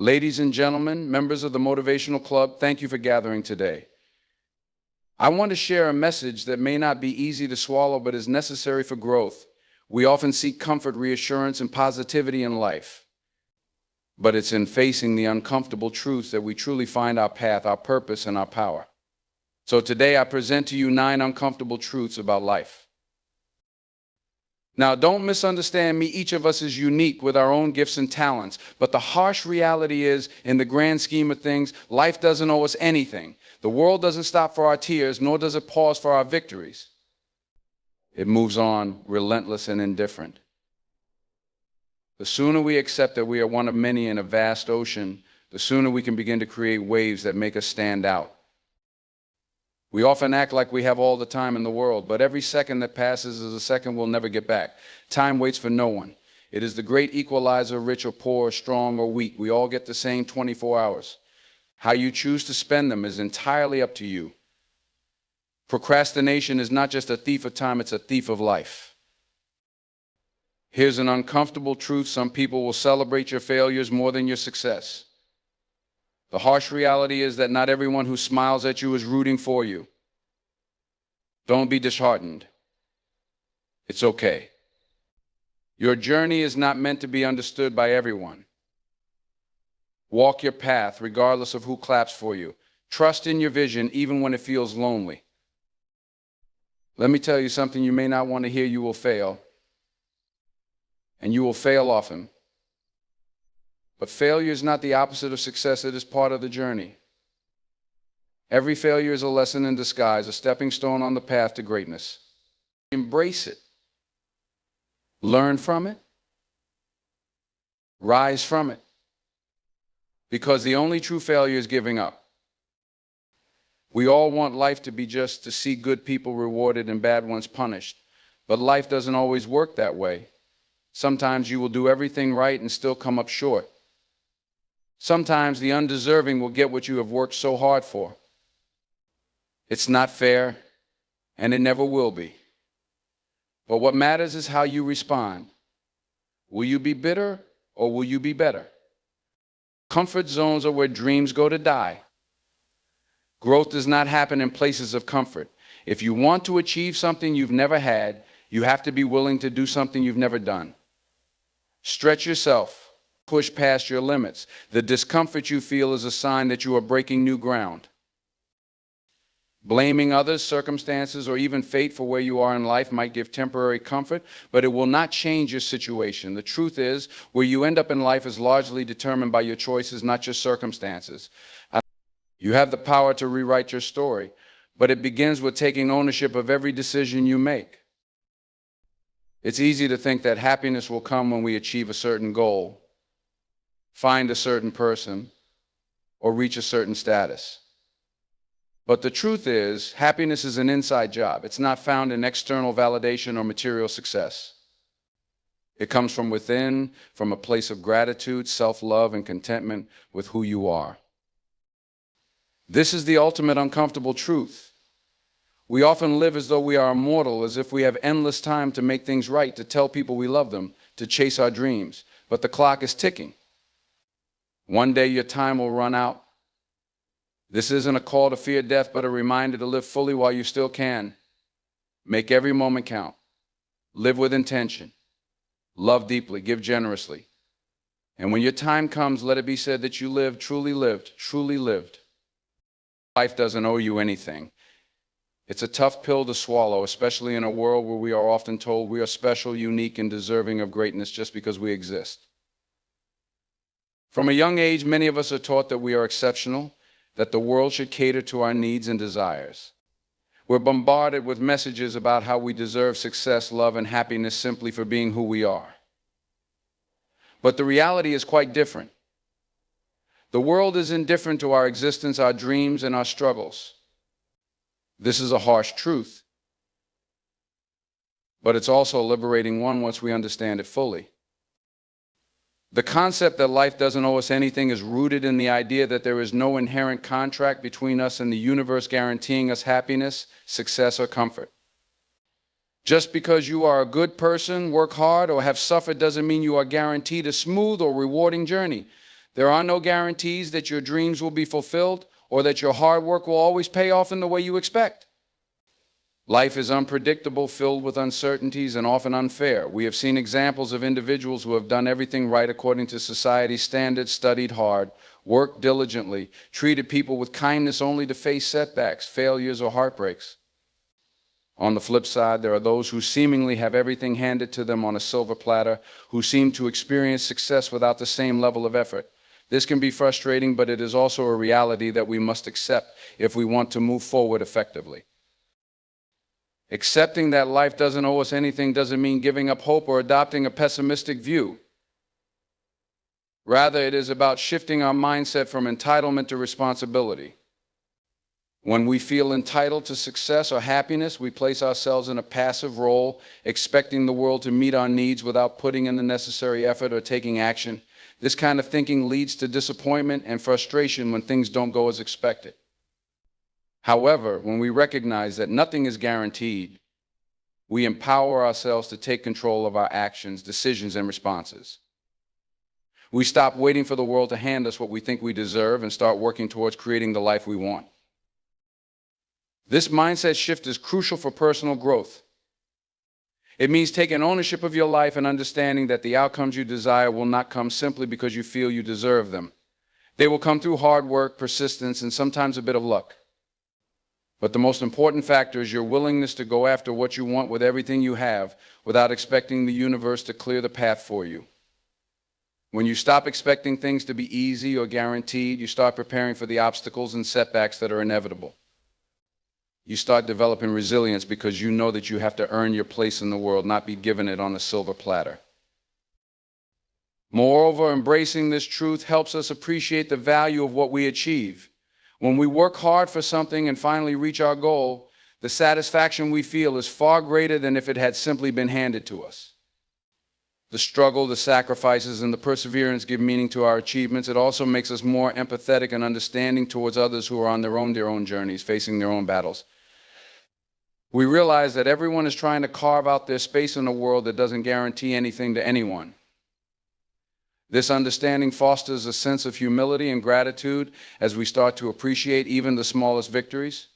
Ladies and gentlemen, members of the Motivational Club, thank you for gathering today. I want to share a message that may not be easy to swallow, but is necessary for growth. We often seek comfort, reassurance, and positivity in life. But it's in facing the uncomfortable truths that we truly find our path, our purpose, and our power. So today I present to you 9 uncomfortable truths about life. Now, don't misunderstand me. Each of us is unique with our own gifts and talents. But the harsh reality is, in the grand scheme of things, life doesn't owe us anything. The world doesn't stop for our tears, nor does it pause for our victories. It moves on, relentless and indifferent. The sooner we accept that we are one of many in a vast ocean, the sooner we can begin to create waves that make us stand out. We often act like we have all the time in the world, but every second that passes is a second we'll never get back. Time waits for no one. It is the great equalizer, rich or poor, strong or weak. We all get the same 24 hours. How you choose to spend them is entirely up to you. Procrastination is not just a thief of time, it's a thief of life. Here's an uncomfortable truth: some people will celebrate your failures more than your success. The harsh reality is that not everyone who smiles at you is rooting for you. Don't be disheartened. It's okay. Your journey is not meant to be understood by everyone. Walk your path regardless of who claps for you. Trust in your vision even when it feels lonely. Let me tell you something you may not want to hear. You will fail. And you will fail often. But failure is not the opposite of success, it is part of the journey. Every failure is a lesson in disguise, a stepping stone on the path to greatness. Embrace it. Learn from it. Rise from it. Because the only true failure is giving up. We all want life to be just to see good people rewarded and bad ones punished. But life doesn't always work that way. Sometimes you will do everything right and still come up short. Sometimes the undeserving will get what you have worked so hard for. It's not fair, and it never will be. But what matters is how you respond. Will you be bitter, or will you be better? Comfort zones are where dreams go to die. Growth does not happen in places of comfort. If you want to achieve something you've never had, you have to be willing to do something you've never done. Stretch yourself. Push past your limits. The discomfort you feel is a sign that you are breaking new ground. Blaming others, circumstances, or even fate for where you are in life might give temporary comfort, but it will not change your situation. The truth is, where you end up in life is largely determined by your choices, not your circumstances. You have the power to rewrite your story, but it begins with taking ownership of every decision you make. It's easy to think that happiness will come when we achieve a certain goal, find a certain person, or reach a certain status. But the truth is, happiness is an inside job. It's not found in external validation or material success. It comes from within, from a place of gratitude, self-love, and contentment with who you are. This is the ultimate uncomfortable truth. We often live as though we are immortal, as if we have endless time to make things right, to tell people we love them, to chase our dreams. But the clock is ticking. One day your time will run out. This isn't a call to fear death, but a reminder to live fully while you still can. Make every moment count. Live with intention. Love deeply. Give generously. And when your time comes, let it be said that you lived, truly lived, truly lived. Life doesn't owe you anything. It's a tough pill to swallow, especially in a world where we are often told we are special, unique, and deserving of greatness just because we exist. From a young age, many of us are taught that we are exceptional, that the world should cater to our needs and desires. We're bombarded with messages about how we deserve success, love, and happiness simply for being who we are. But the reality is quite different. The world is indifferent to our existence, our dreams, and our struggles. This is a harsh truth, but it's also a liberating one once we understand it fully. The concept that life doesn't owe us anything is rooted in the idea that there is no inherent contract between us and the universe guaranteeing us happiness, success, or comfort. Just because you are a good person, work hard, or have suffered doesn't mean you are guaranteed a smooth or rewarding journey. There are no guarantees that your dreams will be fulfilled or that your hard work will always pay off in the way you expect. Life is unpredictable, filled with uncertainties, and often unfair. We have seen examples of individuals who have done everything right according to society's standards, studied hard, worked diligently, treated people with kindness only to face setbacks, failures, or heartbreaks. On the flip side, there are those who seemingly have everything handed to them on a silver platter, who seem to experience success without the same level of effort. This can be frustrating, but it is also a reality that we must accept if we want to move forward effectively. Accepting that life doesn't owe us anything doesn't mean giving up hope or adopting a pessimistic view. Rather, it is about shifting our mindset from entitlement to responsibility. When we feel entitled to success or happiness, we place ourselves in a passive role, expecting the world to meet our needs without putting in the necessary effort or taking action. This kind of thinking leads to disappointment and frustration when things don't go as expected. However, when we recognize that nothing is guaranteed, we empower ourselves to take control of our actions, decisions, and responses. We stop waiting for the world to hand us what we think we deserve and start working towards creating the life we want. This mindset shift is crucial for personal growth. It means taking ownership of your life and understanding that the outcomes you desire will not come simply because you feel you deserve them. They will come through hard work, persistence, and sometimes a bit of luck. But the most important factor is your willingness to go after what you want with everything you have without expecting the universe to clear the path for you. When you stop expecting things to be easy or guaranteed, you start preparing for the obstacles and setbacks that are inevitable. You start developing resilience because you know that you have to earn your place in the world, not be given it on a silver platter. Moreover, embracing this truth helps us appreciate the value of what we achieve. When we work hard for something and finally reach our goal, the satisfaction we feel is far greater than if it had simply been handed to us. The struggle, the sacrifices, and the perseverance give meaning to our achievements. It also makes us more empathetic and understanding towards others who are on their own journeys, facing their own battles. We realize that everyone is trying to carve out their space in a world that doesn't guarantee anything to anyone. This understanding fosters a sense of humility and gratitude as we start to appreciate even the smallest victories.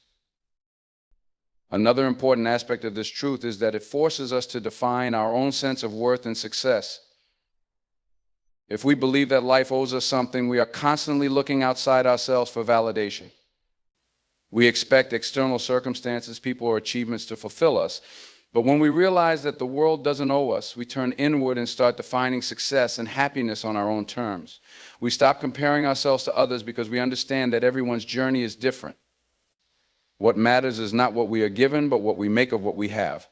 Another important aspect of this truth is that it forces us to define our own sense of worth and success. If we believe that life owes us something, we are constantly looking outside ourselves for validation. We expect external circumstances, people, or achievements to fulfill us. But when we realize that the world doesn't owe us, we turn inward and start defining success and happiness on our own terms. We stop comparing ourselves to others because we understand that everyone's journey is different. What matters is not what we are given, but what we make of what we have.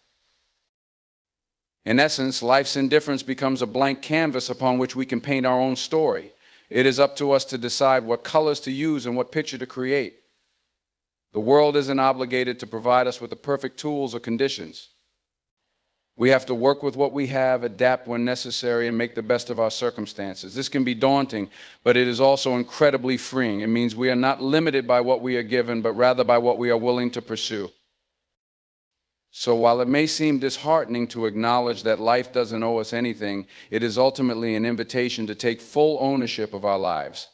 In essence, life's indifference becomes a blank canvas upon which we can paint our own story. It is up to us to decide what colors to use and what picture to create. The world isn't obligated to provide us with the perfect tools or conditions. We have to work with what we have, adapt when necessary, and make the best of our circumstances. This can be daunting, but it is also incredibly freeing. It means we are not limited by what we are given, but rather by what we are willing to pursue. So while it may seem disheartening to acknowledge that life doesn't owe us anything, it is ultimately an invitation to take full ownership of our lives.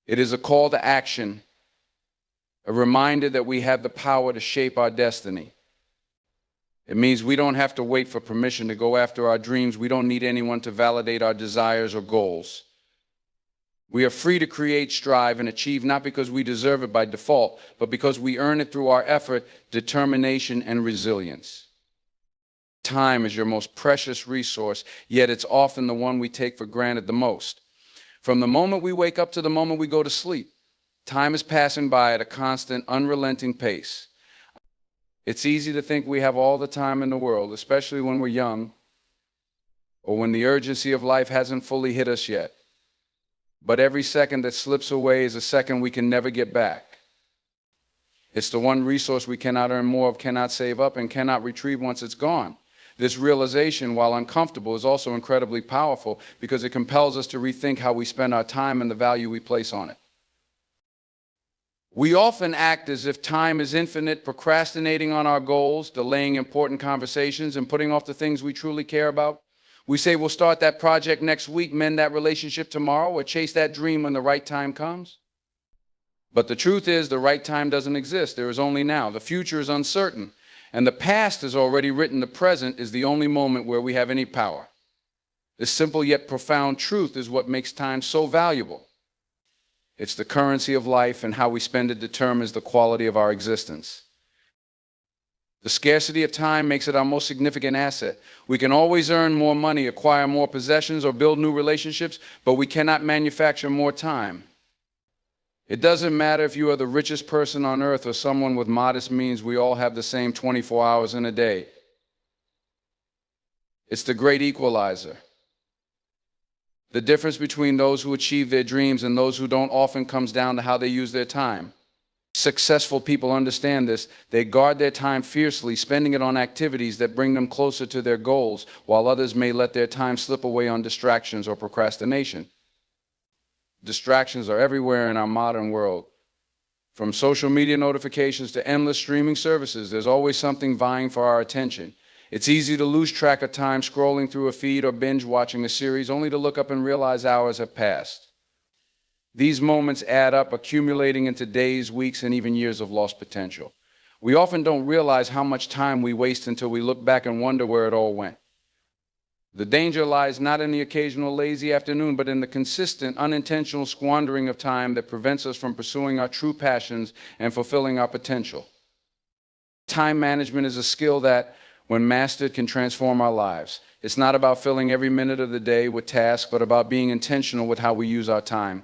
It is a call to action, a reminder that we have the power to shape our destiny. It means we don't have to wait for permission to go after our dreams. We don't need anyone to validate our desires or goals. We are free to create, strive, and achieve not because we deserve it by default, but because we earn it through our effort, determination, and resilience. Time is your most precious resource, yet it's often the one we take for granted the most. From the moment we wake up to the moment we go to sleep, time is passing by at a constant, unrelenting pace. It's easy to think we have all the time in the world, especially when we're young or when the urgency of life hasn't fully hit us yet. But every second that slips away is a second we can never get back. It's the one resource we cannot earn more of, cannot save up, and cannot retrieve once it's gone. This realization, while uncomfortable, is also incredibly powerful because it compels us to rethink how we spend our time and the value we place on it. We often act as if time is infinite, procrastinating on our goals, delaying important conversations, and putting off the things we truly care about. We say we'll start that project next week, mend that relationship tomorrow, or chase that dream when the right time comes. But the truth is, the right time doesn't exist. There is only now. The future is uncertain. And the past is already written. The present is the only moment where we have any power. This simple yet profound truth is what makes time so valuable. It's the currency of life, and how we spend it determines the quality of our existence. The scarcity of time makes it our most significant asset. We can always earn more money, acquire more possessions, or build new relationships, but we cannot manufacture more time. It doesn't matter if you are the richest person on earth or someone with modest means, we all have the same 24 hours in a day. It's the great equalizer. The difference between those who achieve their dreams and those who don't often comes down to how they use their time. Successful people understand this. They guard their time fiercely, spending it on activities that bring them closer to their goals, while others may let their time slip away on distractions or procrastination. Distractions are everywhere in our modern world. From social media notifications to endless streaming services, there's always something vying for our attention. It's easy to lose track of time scrolling through a feed or binge watching a series, only to look up and realize hours have passed. These moments add up, accumulating into days, weeks, and even years of lost potential. We often don't realize how much time we waste until we look back and wonder where it all went. The danger lies not in the occasional lazy afternoon, but in the consistent, unintentional squandering of time that prevents us from pursuing our true passions and fulfilling our potential. Time management is a skill that, when mastered, can transform our lives. It's not about filling every minute of the day with tasks, but about being intentional with how we use our time.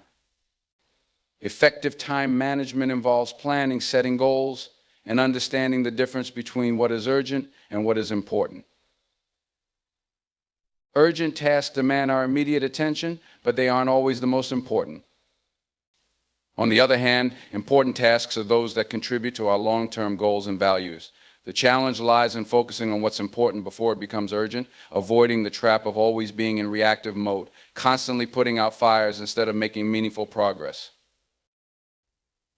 Effective time management involves planning, setting goals, and understanding the difference between what is urgent and what is important. Urgent tasks demand our immediate attention, but they aren't always the most important. On the other hand, important tasks are those that contribute to our long-term goals and values. The challenge lies in focusing on what's important before it becomes urgent, avoiding the trap of always being in reactive mode, constantly putting out fires instead of making meaningful progress.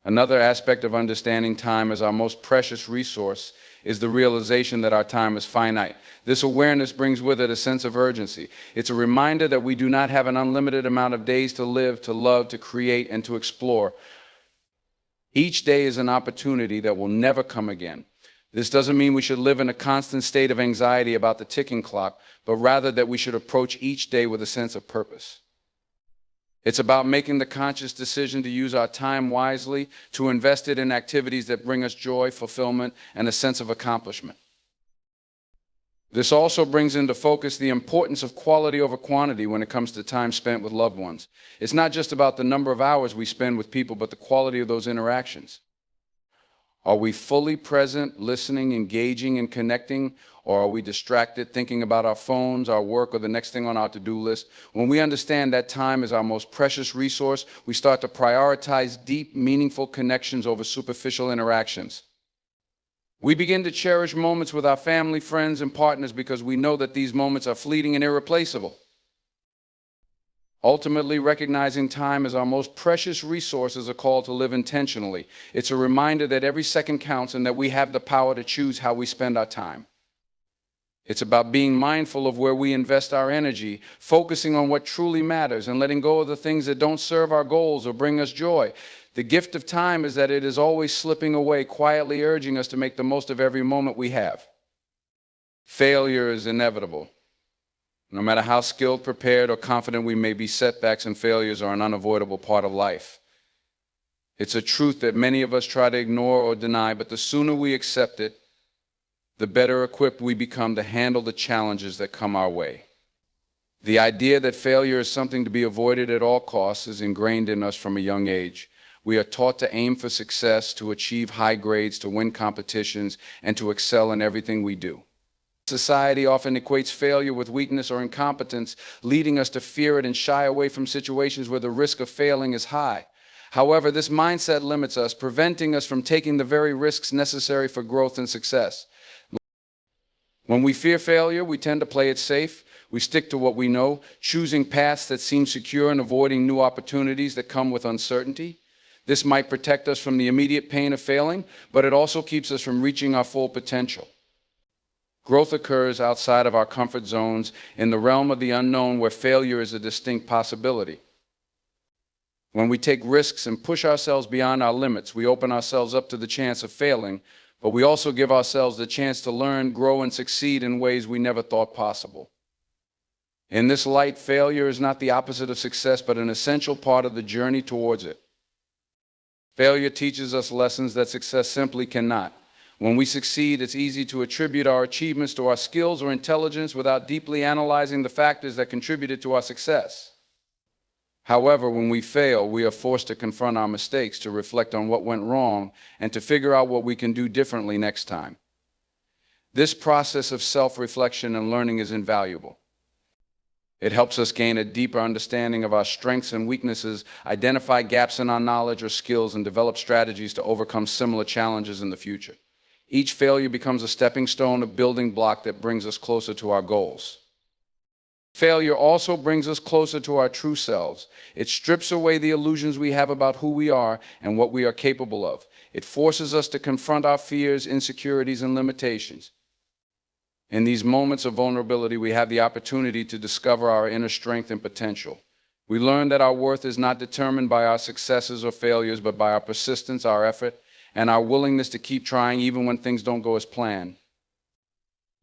Another aspect of understanding time as our most precious resource is the realization that our time is finite. This awareness brings with it a sense of urgency. It's a reminder that we do not have an unlimited amount of days to live, to love, to create, and to explore. Each day is an opportunity that will never come again. This doesn't mean we should live in a constant state of anxiety about the ticking clock, but rather that we should approach each day with a sense of purpose. It's about making the conscious decision to use our time wisely, to invest it in activities that bring us joy, fulfillment, and a sense of accomplishment. This also brings into focus the importance of quality over quantity when it comes to time spent with loved ones. It's not just about the number of hours we spend with people, but the quality of those interactions. Are we fully present, listening, engaging, and connecting, or are we distracted, thinking about our phones, our work, or the next thing on our to-do list? When we understand that time is our most precious resource, we start to prioritize deep, meaningful connections over superficial interactions. We begin to cherish moments with our family, friends, and partners because we know that these moments are fleeting and irreplaceable. Ultimately, recognizing time as our most precious resource is a call to live intentionally. It's a reminder that every second counts and that we have the power to choose how we spend our time. It's about being mindful of where we invest our energy, focusing on what truly matters, and letting go of the things that don't serve our goals or bring us joy. The gift of time is that it is always slipping away, quietly urging us to make the most of every moment we have. Failure is inevitable. No matter how skilled, prepared, or confident we may be, setbacks and failures are an unavoidable part of life. It's a truth that many of us try to ignore or deny, but the sooner we accept it, the better equipped we become to handle the challenges that come our way. The idea that failure is something to be avoided at all costs is ingrained in us from a young age. We are taught to aim for success, to achieve high grades, to win competitions, and to excel in everything we do. Society often equates failure with weakness or incompetence, leading us to fear it and shy away from situations where the risk of failing is high. However, this mindset limits us, preventing us from taking the very risks necessary for growth and success. When we fear failure, we tend to play it safe. We stick to what we know, choosing paths that seem secure and avoiding new opportunities that come with uncertainty. This might protect us from the immediate pain of failing, but it also keeps us from reaching our full potential. Growth occurs outside of our comfort zones in the realm of the unknown where failure is a distinct possibility. When we take risks and push ourselves beyond our limits, we open ourselves up to the chance of failing, but we also give ourselves the chance to learn, grow, and succeed in ways we never thought possible. In this light, failure is not the opposite of success, but an essential part of the journey towards it. Failure teaches us lessons that success simply cannot. When we succeed, it's easy to attribute our achievements to our skills or intelligence without deeply analyzing the factors that contributed to our success. However, when we fail, we are forced to confront our mistakes, to reflect on what went wrong, and to figure out what we can do differently next time. This process of self-reflection and learning is invaluable. It helps us gain a deeper understanding of our strengths and weaknesses, identify gaps in our knowledge or skills, and develop strategies to overcome similar challenges in the future. Each failure becomes a stepping stone, a building block that brings us closer to our goals. Failure also brings us closer to our true selves. It strips away the illusions we have about who we are and what we are capable of. It forces us to confront our fears, insecurities, and limitations. In these moments of vulnerability, we have the opportunity to discover our inner strength and potential. We learn that our worth is not determined by our successes or failures, but by our persistence, our effort, and our willingness to keep trying even when things don't go as planned.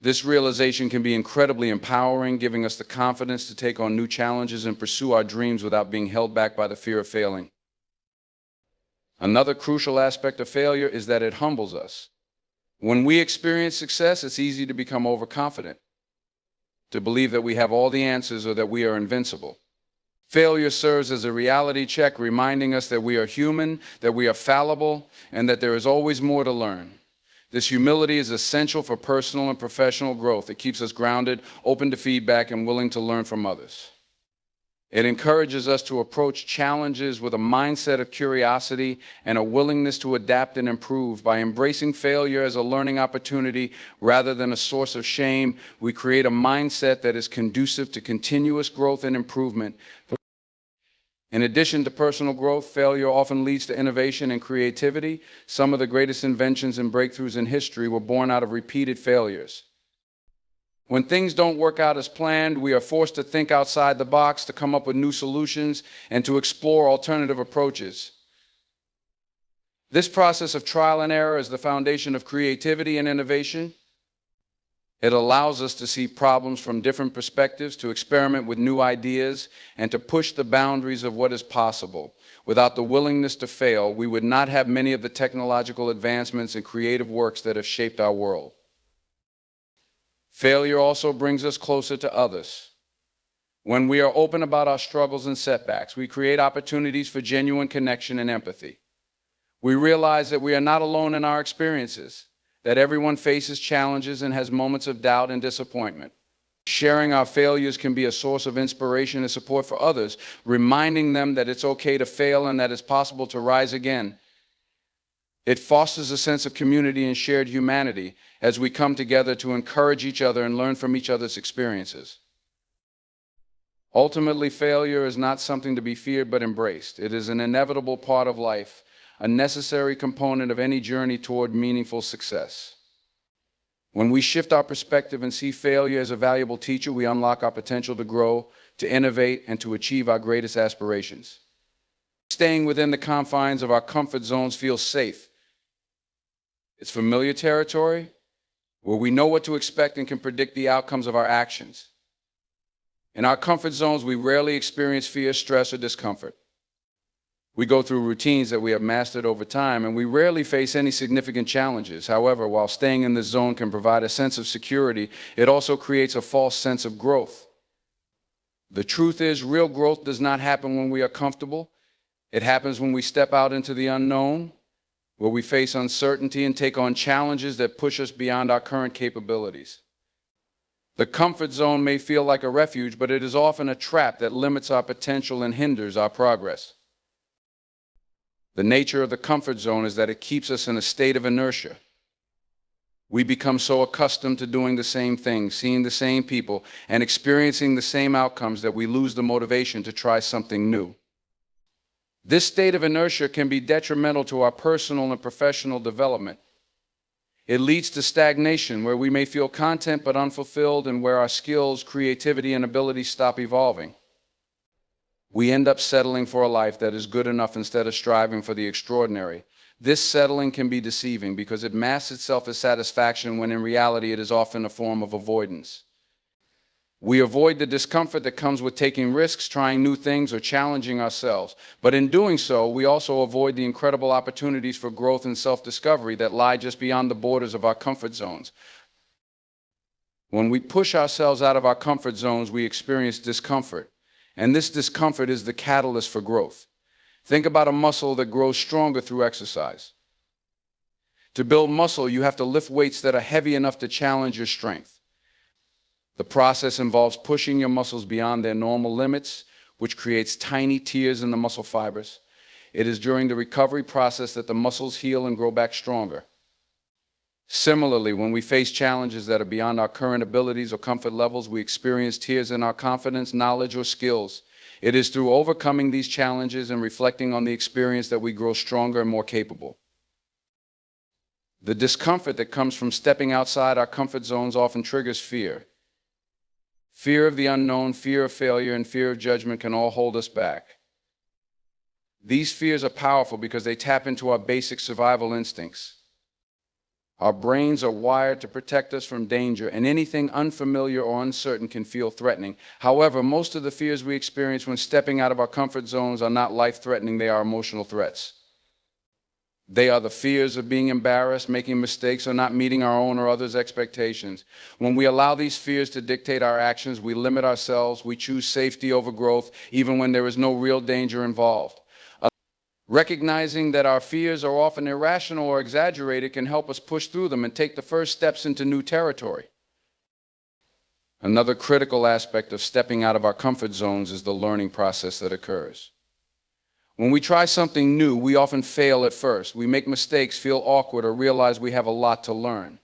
This realization can be incredibly empowering, giving us the confidence to take on new challenges and pursue our dreams without being held back by the fear of failing. Another crucial aspect of failure is that it humbles us. When we experience success, it's easy to become overconfident, to believe that we have all the answers or that we are invincible. Failure serves as a reality check, reminding us that we are human, that we are fallible, and that there is always more to learn. This humility is essential for personal and professional growth. It keeps us grounded, open to feedback, and willing to learn from others. It encourages us to approach challenges with a mindset of curiosity and a willingness to adapt and improve. By embracing failure as a learning opportunity rather than a source of shame, we create a mindset that is conducive to continuous growth and improvement. In addition to personal growth, failure often leads to innovation and creativity. Some of the greatest inventions and breakthroughs in history were born out of repeated failures. When things don't work out as planned, we are forced to think outside the box, to come up with new solutions, and to explore alternative approaches. This process of trial and error is the foundation of creativity and innovation. It allows us to see problems from different perspectives, to experiment with new ideas, and to push the boundaries of what is possible. Without the willingness to fail, we would not have many of the technological advancements and creative works that have shaped our world. Failure also brings us closer to others. When we are open about our struggles and setbacks, we create opportunities for genuine connection and empathy. We realize that we are not alone in our experiences, that everyone faces challenges and has moments of doubt and disappointment. Sharing our failures can be a source of inspiration and support for others, reminding them that it's okay to fail and that it's possible to rise again. It fosters a sense of community and shared humanity as we come together to encourage each other and learn from each other's experiences. Ultimately, failure is not something to be feared but embraced. It is an inevitable part of life, a necessary component of any journey toward meaningful success. When we shift our perspective and see failure as a valuable teacher, we unlock our potential to grow, to innovate, and to achieve our greatest aspirations. Staying within the confines of our comfort zones feels safe. It's familiar territory where we know what to expect and can predict the outcomes of our actions. In our comfort zones, we rarely experience fear, stress, or discomfort. We go through routines that we have mastered over time, and we rarely face any significant challenges. However, while staying in this zone can provide a sense of security, it also creates a false sense of growth. The truth is, real growth does not happen when we are comfortable. It happens when we step out into the unknown, where we face uncertainty and take on challenges that push us beyond our current capabilities. The comfort zone may feel like a refuge, but it is often a trap that limits our potential and hinders our progress. The nature of the comfort zone is that it keeps us in a state of inertia. We become so accustomed to doing the same things, seeing the same people, and experiencing the same outcomes that we lose the motivation to try something new. This state of inertia can be detrimental to our personal and professional development. It leads to stagnation, where we may feel content but unfulfilled and where our skills, creativity, and abilities stop evolving. We end up settling for a life that is good enough instead of striving for the extraordinary. This settling can be deceiving because it masks itself as satisfaction when in reality it is often a form of avoidance. We avoid the discomfort that comes with taking risks, trying new things, or challenging ourselves. But in doing so, we also avoid the incredible opportunities for growth and self-discovery that lie just beyond the borders of our comfort zones. When we push ourselves out of our comfort zones, we experience discomfort. And this discomfort is the catalyst for growth. Think about a muscle that grows stronger through exercise. To build muscle, you have to lift weights that are heavy enough to challenge your strength. The process involves pushing your muscles beyond their normal limits, which creates tiny tears in the muscle fibers. It is during the recovery process that the muscles heal and grow back stronger. Similarly, when we face challenges that are beyond our current abilities or comfort levels, we experience tears in our confidence, knowledge, or skills. It is through overcoming these challenges and reflecting on the experience that we grow stronger and more capable. The discomfort that comes from stepping outside our comfort zones often triggers fear. Fear of the unknown, fear of failure, and fear of judgment can all hold us back. These fears are powerful because they tap into our basic survival instincts. Our brains are wired to protect us from danger, and anything unfamiliar or uncertain can feel threatening. However, most of the fears we experience when stepping out of our comfort zones are not life-threatening, they are emotional threats. They are the fears of being embarrassed, making mistakes, or not meeting our own or others' expectations. When we allow these fears to dictate our actions, we limit ourselves, we choose safety over growth, even when there is no real danger involved. Recognizing that our fears are often irrational or exaggerated can help us push through them and take the first steps into new territory. Another critical aspect of stepping out of our comfort zones is the learning process that occurs. When we try something new, we often fail at first. We make mistakes, feel awkward, or realize we have a lot to learn.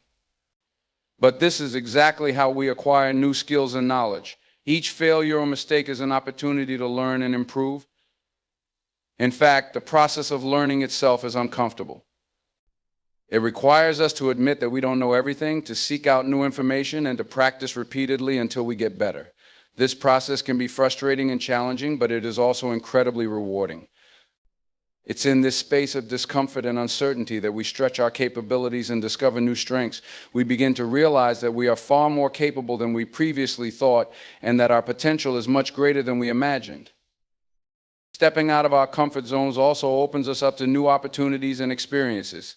But this is exactly how we acquire new skills and knowledge. Each failure or mistake is an opportunity to learn and improve. In fact, the process of learning itself is uncomfortable. It requires us to admit that we don't know everything, to seek out new information, and to practice repeatedly until we get better. This process can be frustrating and challenging, but it is also incredibly rewarding. It's in this space of discomfort and uncertainty that we stretch our capabilities and discover new strengths. We begin to realize that we are far more capable than we previously thought, and that our potential is much greater than we imagined. Stepping out of our comfort zones also opens us up to new opportunities and experiences.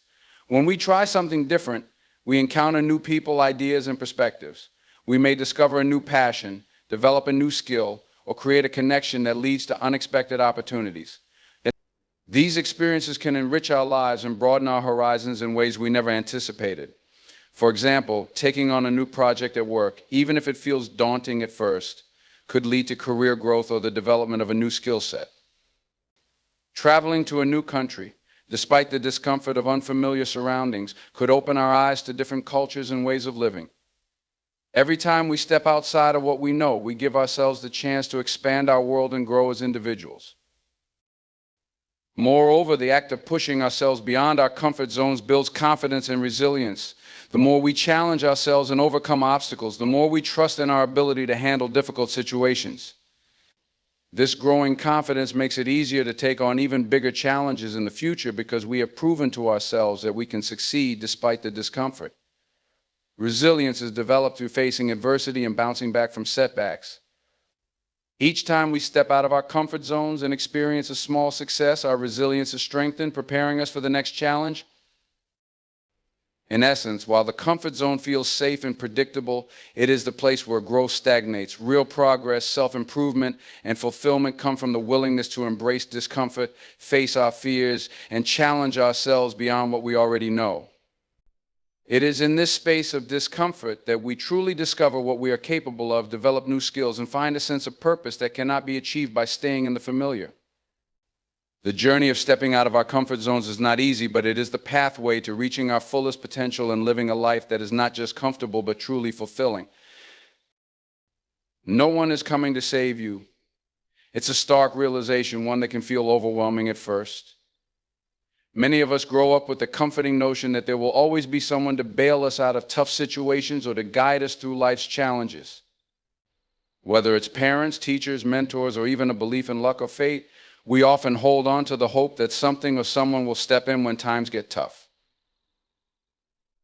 When we try something different, we encounter new people, ideas, and perspectives. We may discover a new passion, develop a new skill, or create a connection that leads to unexpected opportunities. These experiences can enrich our lives and broaden our horizons in ways we never anticipated. For example, taking on a new project at work, even if it feels daunting at first, could lead to career growth or the development of a new skill set. Traveling to a new country, despite the discomfort of unfamiliar surroundings, could open our eyes to different cultures and ways of living. Every time we step outside of what we know, we give ourselves the chance to expand our world and grow as individuals. Moreover, the act of pushing ourselves beyond our comfort zones builds confidence and resilience. The more we challenge ourselves and overcome obstacles, the more we trust in our ability to handle difficult situations. This growing confidence makes it easier to take on even bigger challenges in the future because we have proven to ourselves that we can succeed despite the discomfort. Resilience is developed through facing adversity and bouncing back from setbacks. Each time we step out of our comfort zones and experience a small success, our resilience is strengthened, preparing us for the next challenge. In essence, while the comfort zone feels safe and predictable, it is the place where growth stagnates. Real progress, self-improvement, and fulfillment come from the willingness to embrace discomfort, face our fears, and challenge ourselves beyond what we already know. It is in this space of discomfort that we truly discover what we are capable of, develop new skills, and find a sense of purpose that cannot be achieved by staying in the familiar. The journey of stepping out of our comfort zones is not easy, but it is the pathway to reaching our fullest potential and living a life that is not just comfortable, but truly fulfilling. No one is coming to save you. It's a stark realization, one that can feel overwhelming at first. Many of us grow up with the comforting notion that there will always be someone to bail us out of tough situations or to guide us through life's challenges. Whether it's parents, teachers, mentors, or even a belief in luck or fate, we often hold on to the hope that something or someone will step in when times get tough.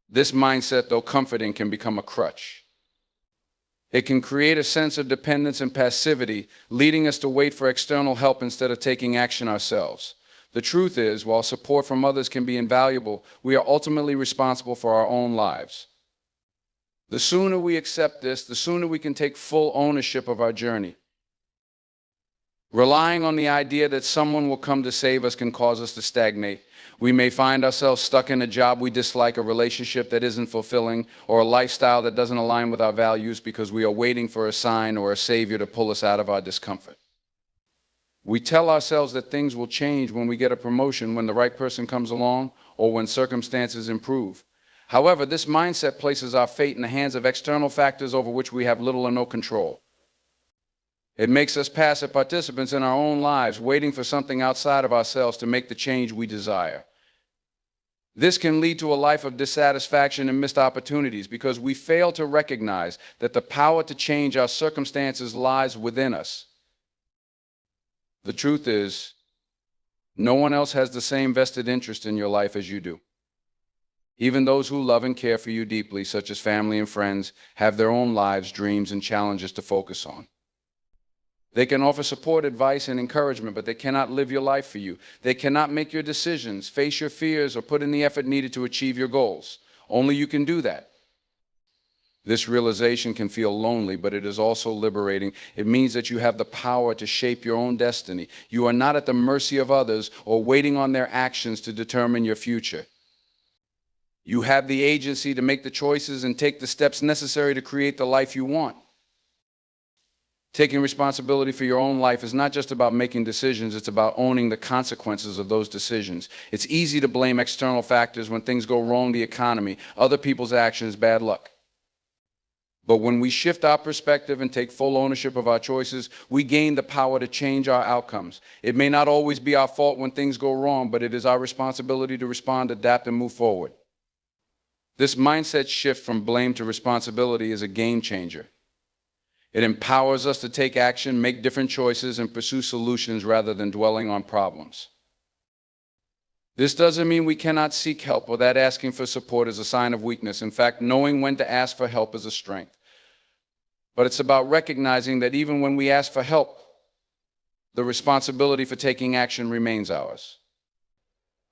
This mindset, though comforting, can become a crutch. It can create a sense of dependence and passivity, leading us to wait for external help instead of taking action ourselves. The truth is, while support from others can be invaluable, we are ultimately responsible for our own lives. The sooner we accept this, the sooner we can take full ownership of our journey. Relying on the idea that someone will come to save us can cause us to stagnate. We may find ourselves stuck in a job we dislike, a relationship that isn't fulfilling, or a lifestyle that doesn't align with our values because we are waiting for a sign or a savior to pull us out of our discomfort. We tell ourselves that things will change when we get a promotion, when the right person comes along, or when circumstances improve. However, this mindset places our fate in the hands of external factors over which we have little or no control. It makes us passive participants in our own lives, waiting for something outside of ourselves to make the change we desire. This can lead to a life of dissatisfaction and missed opportunities because we fail to recognize that the power to change our circumstances lies within us. The truth is, no one else has the same vested interest in your life as you do. Even those who love and care for you deeply, such as family and friends, have their own lives, dreams, and challenges to focus on. They can offer support, advice, and encouragement, but they cannot live your life for you. They cannot make your decisions, face your fears, or put in the effort needed to achieve your goals. Only you can do that. This realization can feel lonely, but it is also liberating. It means that you have the power to shape your own destiny. You are not at the mercy of others or waiting on their actions to determine your future. You have the agency to make the choices and take the steps necessary to create the life you want. Taking responsibility for your own life is not just about making decisions, it's about owning the consequences of those decisions. It's easy to blame external factors when things go wrong, the economy, other people's actions, bad luck. But when we shift our perspective and take full ownership of our choices, we gain the power to change our outcomes. It may not always be our fault when things go wrong, but it is our responsibility to respond, adapt, and move forward. This mindset shift from blame to responsibility is a game changer. It empowers us to take action, make different choices, and pursue solutions rather than dwelling on problems. This doesn't mean we cannot seek help or that asking for support is a sign of weakness. In fact, knowing when to ask for help is a strength. But it's about recognizing that even when we ask for help, the responsibility for taking action remains ours.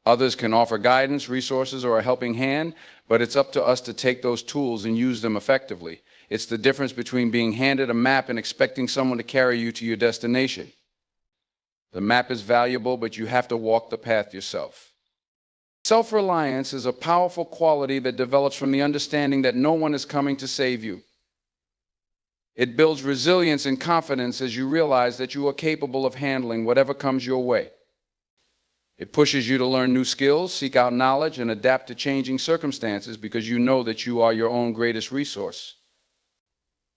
Others can offer guidance, resources, or a helping hand, but it's up to us to take those tools and use them effectively. It's the difference between being handed a map and expecting someone to carry you to your destination. The map is valuable, but you have to walk the path yourself. Self-reliance is a powerful quality that develops from the understanding that no one is coming to save you. It builds resilience and confidence as you realize that you are capable of handling whatever comes your way. It pushes you to learn new skills, seek out knowledge, and adapt to changing circumstances because you know that you are your own greatest resource.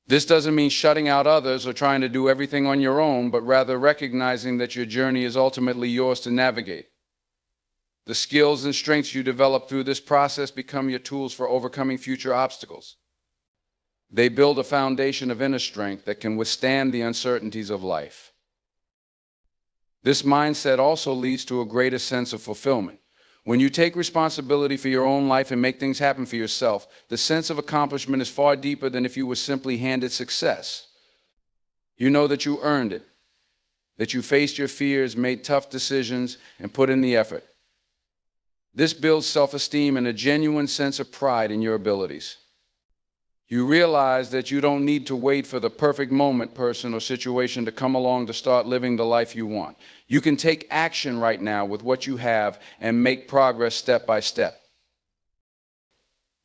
This doesn't mean shutting out others or trying to do everything on your own, but rather recognizing that your journey is ultimately yours to navigate. The skills and strengths you develop through this process become your tools for overcoming future obstacles. They build a foundation of inner strength that can withstand the uncertainties of life. This mindset also leads to a greater sense of fulfillment. When you take responsibility for your own life and make things happen for yourself, the sense of accomplishment is far deeper than if you were simply handed success. You know that you earned it, that you faced your fears, made tough decisions, and put in the effort. This builds self-esteem and a genuine sense of pride in your abilities. You realize that you don't need to wait for the perfect moment, person, or situation to come along to start living the life you want. You can take action right now with what you have and make progress step by step.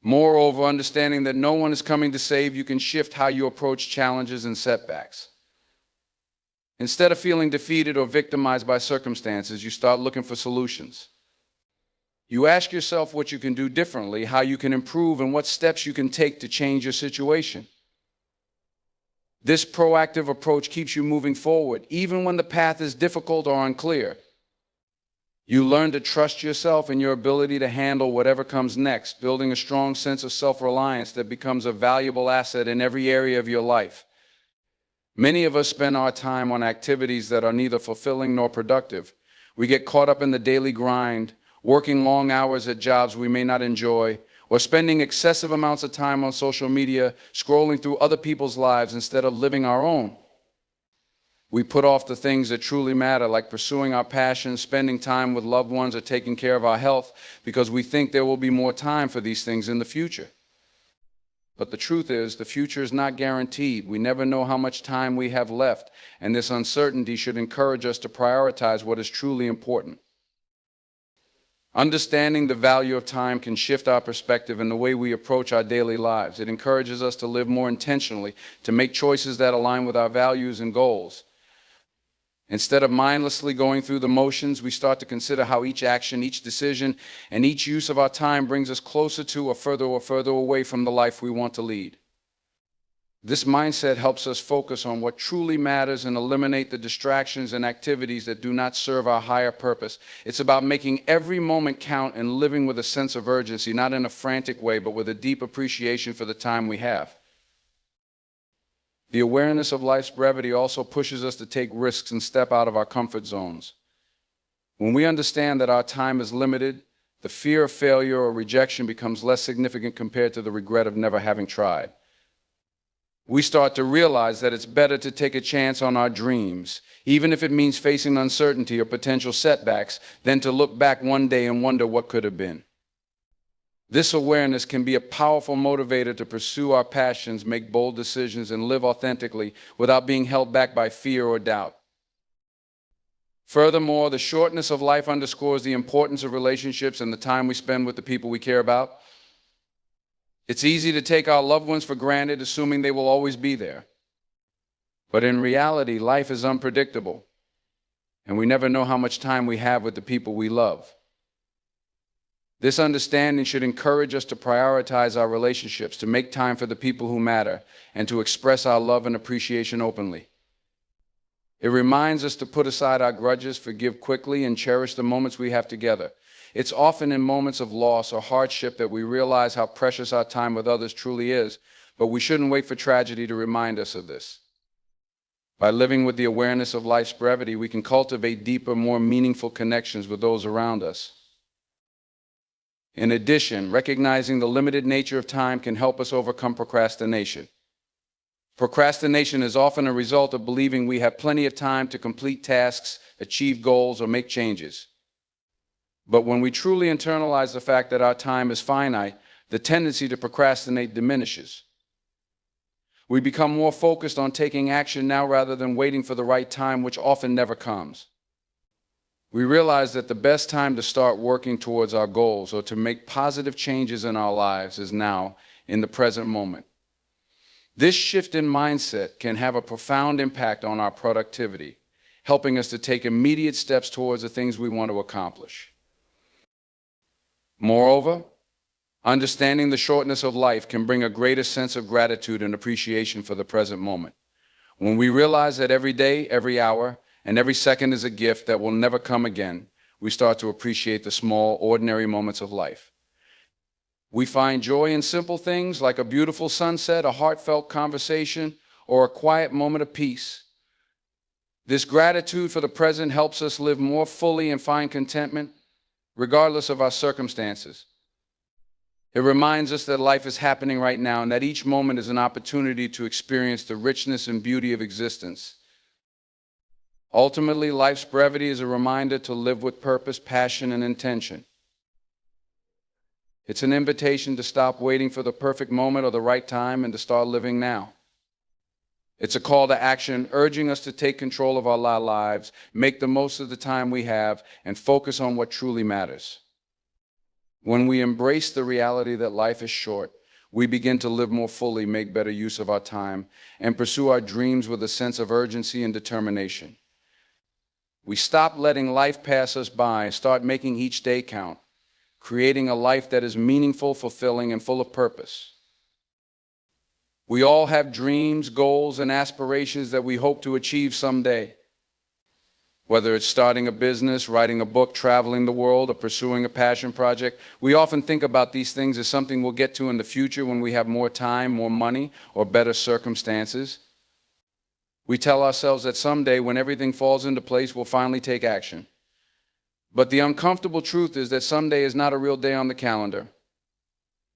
Moreover, understanding that no one is coming to save you can shift how you approach challenges and setbacks. Instead of feeling defeated or victimized by circumstances, you start looking for solutions. You ask yourself what you can do differently, how you can improve, and what steps you can take to change your situation. This proactive approach keeps you moving forward, even when the path is difficult or unclear. You learn to trust yourself and your ability to handle whatever comes next, building a strong sense of self-reliance that becomes a valuable asset in every area of your life. Many of us spend our time on activities that are neither fulfilling nor productive. We get caught up in the daily grind, working long hours at jobs we may not enjoy, or spending excessive amounts of time on social media, scrolling through other people's lives instead of living our own. We put off the things that truly matter, like pursuing our passions, spending time with loved ones, or taking care of our health, because we think there will be more time for these things in the future. But the truth is, the future is not guaranteed. We never know how much time we have left, and this uncertainty should encourage us to prioritize what is truly important. Understanding the value of time can shift our perspective and the way we approach our daily lives. It encourages us to live more intentionally, to make choices that align with our values and goals. Instead of mindlessly going through the motions, we start to consider how each action, each decision, and each use of our time brings us closer to or further away from the life we want to lead. This mindset helps us focus on what truly matters and eliminate the distractions and activities that do not serve our higher purpose. It's about making every moment count and living with a sense of urgency, not in a frantic way, but with a deep appreciation for the time we have. The awareness of life's brevity also pushes us to take risks and step out of our comfort zones. When we understand that our time is limited, the fear of failure or rejection becomes less significant compared to the regret of never having tried. We start to realize that it's better to take a chance on our dreams, even if it means facing uncertainty or potential setbacks, than to look back one day and wonder what could have been. This awareness can be a powerful motivator to pursue our passions, make bold decisions, and live authentically without being held back by fear or doubt. Furthermore, the shortness of life underscores the importance of relationships and the time we spend with the people we care about. It's easy to take our loved ones for granted, assuming they will always be there. But in reality, life is unpredictable, and we never know how much time we have with the people we love. This understanding should encourage us to prioritize our relationships, to make time for the people who matter, and to express our love and appreciation openly. It reminds us to put aside our grudges, forgive quickly, and cherish the moments we have together. It's often in moments of loss or hardship that we realize how precious our time with others truly is, but we shouldn't wait for tragedy to remind us of this. By living with the awareness of life's brevity, we can cultivate deeper, more meaningful connections with those around us. In addition, recognizing the limited nature of time can help us overcome procrastination. Procrastination is often a result of believing we have plenty of time to complete tasks, achieve goals, or make changes. But when we truly internalize the fact that our time is finite, the tendency to procrastinate diminishes. We become more focused on taking action now rather than waiting for the right time, which often never comes. We realize that the best time to start working towards our goals or to make positive changes in our lives is now, in the present moment. This shift in mindset can have a profound impact on our productivity, helping us to take immediate steps towards the things we want to accomplish. Moreover, understanding the shortness of life can bring a greater sense of gratitude and appreciation for the present moment. When we realize that every day, every hour, and every second is a gift that will never come again, we start to appreciate the small, ordinary moments of life. We find joy in simple things like a beautiful sunset, a heartfelt conversation, or a quiet moment of peace. This gratitude for the present helps us live more fully and find contentment, regardless of our circumstances. It reminds us that life is happening right now and that each moment is an opportunity to experience the richness and beauty of existence. Ultimately, life's brevity is a reminder to live with purpose, passion, and intention. It's an invitation to stop waiting for the perfect moment or the right time and to start living now. It's a call to action, urging us to take control of our lives, make the most of the time we have, and focus on what truly matters. When we embrace the reality that life is short, we begin to live more fully, make better use of our time, and pursue our dreams with a sense of urgency and determination. We stop letting life pass us by and start making each day count, creating a life that is meaningful, fulfilling, and full of purpose. We all have dreams, goals, and aspirations that we hope to achieve someday. Whether it's starting a business, writing a book, traveling the world, or pursuing a passion project, we often think about these things as something we'll get to in the future when we have more time, more money, or better circumstances. We tell ourselves that someday, when everything falls into place, we'll finally take action. But the uncomfortable truth is that someday is not a real day on the calendar.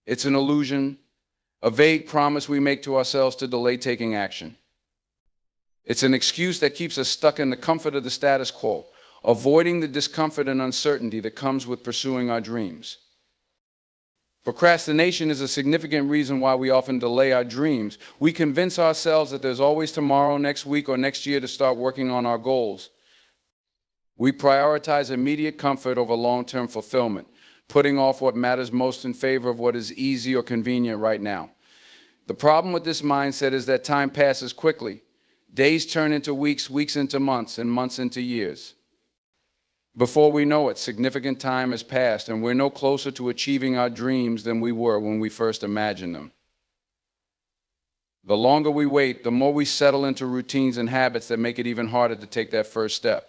It's an illusion, a vague promise we make to ourselves to delay taking action. It's an excuse that keeps us stuck in the comfort of the status quo, avoiding the discomfort and uncertainty that comes with pursuing our dreams. Procrastination is a significant reason why we often delay our dreams. We convince ourselves that there's always tomorrow, next week, or next year to start working on our goals. We prioritize immediate comfort over long-term fulfillment, putting off what matters most in favor of what is easy or convenient right now. The problem with this mindset is that time passes quickly. Days turn into weeks, weeks into months, and months into years. Before we know it, significant time has passed, and we're no closer to achieving our dreams than we were when we first imagined them. The longer we wait, the more we settle into routines and habits that make it even harder to take that first step.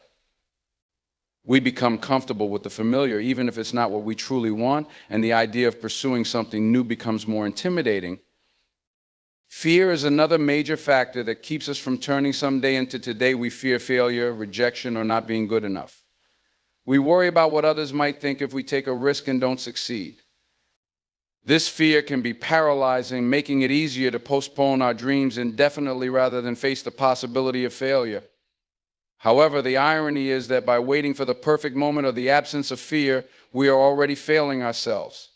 We become comfortable with the familiar, even if it's not what we truly want, and the idea of pursuing something new becomes more intimidating. Fear is another major factor that keeps us from turning someday into today. We fear failure, rejection, or not being good enough. We worry about what others might think if we take a risk and don't succeed. This fear can be paralyzing, making it easier to postpone our dreams indefinitely rather than face the possibility of failure. However, the irony is that by waiting for the perfect moment or the absence of fear, we are already failing ourselves.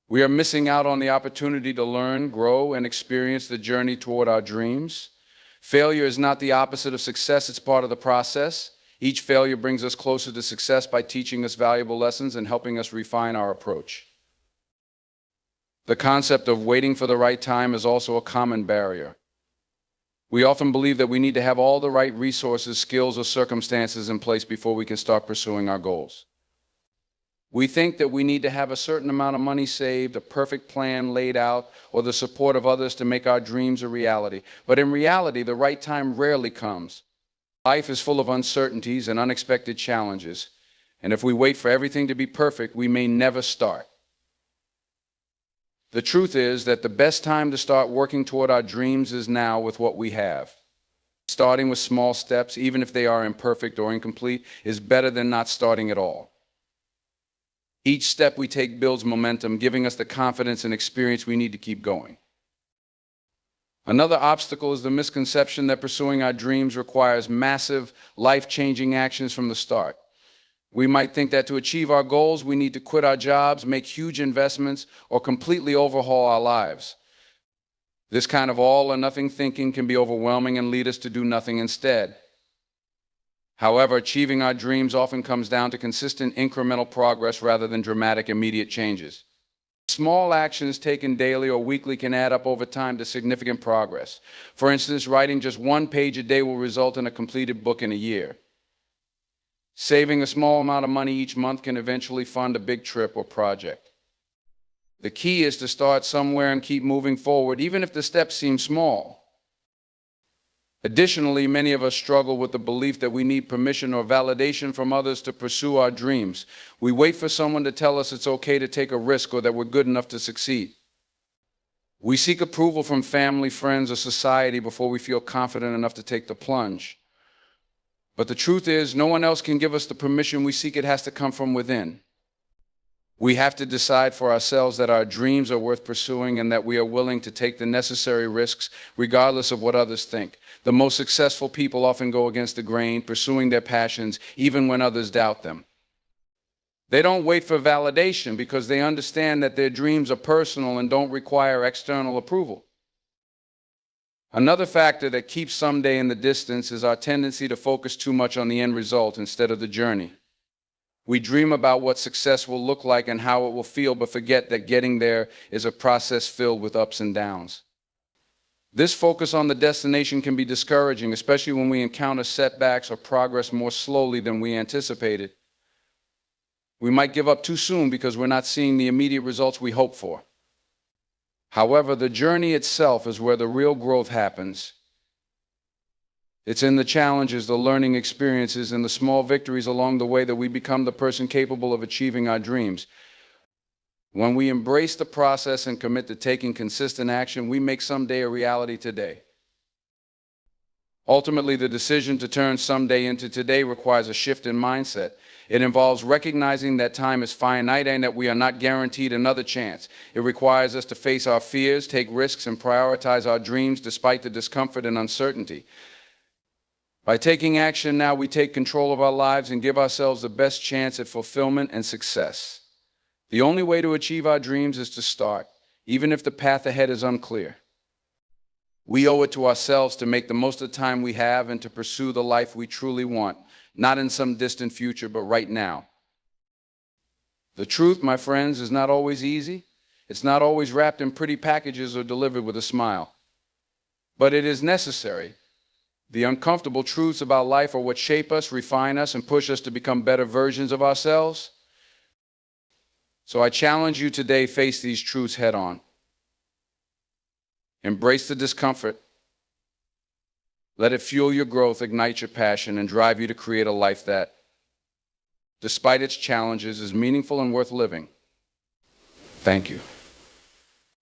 We are missing out on the opportunity to learn, grow, and experience the journey toward our dreams. Failure is not the opposite of success, it's part of the process. Each failure brings us closer to success by teaching us valuable lessons and helping us refine our approach. The concept of waiting for the right time is also a common barrier. We often believe that we need to have all the right resources, skills, or circumstances in place before we can start pursuing our goals. We think that we need to have a certain amount of money saved, a perfect plan laid out, or the support of others to make our dreams a reality. But in reality, the right time rarely comes. Life is full of uncertainties and unexpected challenges. And if we wait for everything to be perfect, we may never start. The truth is that the best time to start working toward our dreams is now with what we have. Starting with small steps, even if they are imperfect or incomplete, is better than not starting at all. Each step we take builds momentum, giving us the confidence and experience we need to keep going. Another obstacle is the misconception that pursuing our dreams requires massive, life-changing actions from the start. We might think that to achieve our goals, we need to quit our jobs, make huge investments, or completely overhaul our lives. This kind of all-or-nothing thinking can be overwhelming and lead us to do nothing instead. However, achieving our dreams often comes down to consistent incremental progress rather than dramatic immediate changes. Small actions taken daily or weekly can add up over time to significant progress. For instance, writing just 1 page a day will result in a completed book in a year. Saving a small amount of money each month can eventually fund a big trip or project. The key is to start somewhere and keep moving forward, even if the steps seem small. Additionally, many of us struggle with the belief that we need permission or validation from others to pursue our dreams. We wait for someone to tell us it's okay to take a risk or that we're good enough to succeed. We seek approval from family, friends, or society before we feel confident enough to take the plunge. But the truth is, no one else can give us the permission we seek. It has to come from within. We have to decide for ourselves that our dreams are worth pursuing and that we are willing to take the necessary risks regardless of what others think. The most successful people often go against the grain, pursuing their passions even when others doubt them. They don't wait for validation because they understand that their dreams are personal and don't require external approval. Another factor that keeps someday in the distance is our tendency to focus too much on the end result instead of the journey. We dream about what success will look like and how it will feel, but forget that getting there is a process filled with ups and downs. This focus on the destination can be discouraging, especially when we encounter setbacks or progress more slowly than we anticipated. We might give up too soon because we're not seeing the immediate results we hope for. However, the journey itself is where the real growth happens. It's in the challenges, the learning experiences, and the small victories along the way that we become the person capable of achieving our dreams. When we embrace the process and commit to taking consistent action, we make someday a reality today. Ultimately, the decision to turn someday into today requires a shift in mindset. It involves recognizing that time is finite and that we are not guaranteed another chance. It requires us to face our fears, take risks, and prioritize our dreams despite the discomfort and uncertainty. By taking action now, we take control of our lives and give ourselves the best chance at fulfillment and success. The only way to achieve our dreams is to start, even if the path ahead is unclear. We owe it to ourselves to make the most of the time we have and to pursue the life we truly want, not in some distant future, but right now. The truth, my friends, is not always easy. It's not always wrapped in pretty packages or delivered with a smile. But it is necessary. The uncomfortable truths about life are what shape us, refine us, and push us to become better versions of ourselves. So I challenge you today, face these truths head on. Embrace the discomfort. Let it fuel your growth, ignite your passion, and drive you to create a life that, despite its challenges, is meaningful and worth living. Thank you.